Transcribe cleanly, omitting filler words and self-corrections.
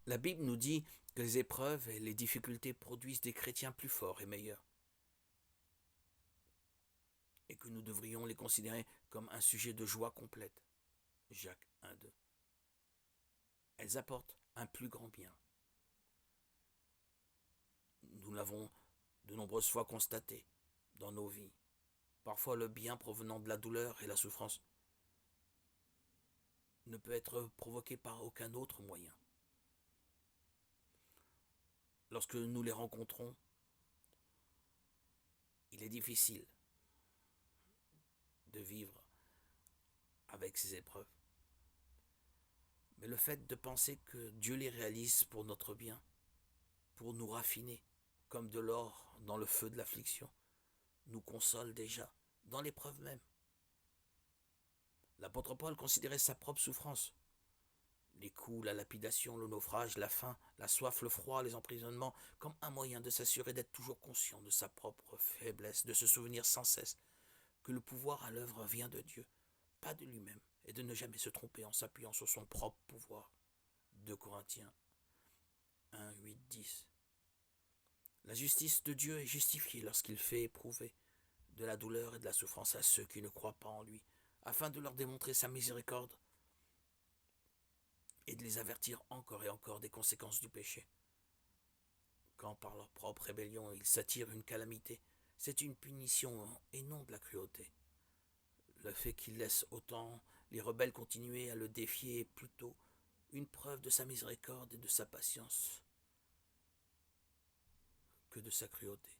La Bible nous dit que les épreuves et les difficultés produisent des chrétiens plus forts et meilleurs, et que nous devrions les considérer comme un sujet de joie complète. Jacques 1,2. Elles apportent un plus grand bien. Nous l'avons de nombreuses fois constaté dans nos vies. Parfois le bien provenant de la douleur et la souffrance ne peut être provoqué par aucun autre moyen. Lorsque nous les rencontrons, il est difficile de vivre avec ces épreuves. Mais le fait de penser que Dieu les réalise pour notre bien, pour nous raffiner, comme de l'or dans le feu de l'affliction, nous console déjà, dans l'épreuve même. L'apôtre Paul considérait sa propre souffrance. Les coups, la lapidation, le naufrage, la faim, la soif, le froid, les emprisonnements, comme un moyen de s'assurer d'être toujours conscient de sa propre faiblesse, de se souvenir sans cesse que le pouvoir à l'œuvre vient de Dieu, pas de lui-même, et de ne jamais se tromper en s'appuyant sur son propre pouvoir. 2 Corinthiens 1, 8, 10. La justice de Dieu est justifiée lorsqu'il fait éprouver de la douleur et de la souffrance à ceux qui ne croient pas en lui, afin de leur démontrer sa miséricorde et de les avertir encore et encore des conséquences du péché. Quand par leur propre rébellion ils s'attirent une calamité, c'est une punition et non de la cruauté. Le fait qu'ils laissent autant les rebelles continuer à le défier est plutôt une preuve de sa miséricorde et de sa patience que de sa cruauté.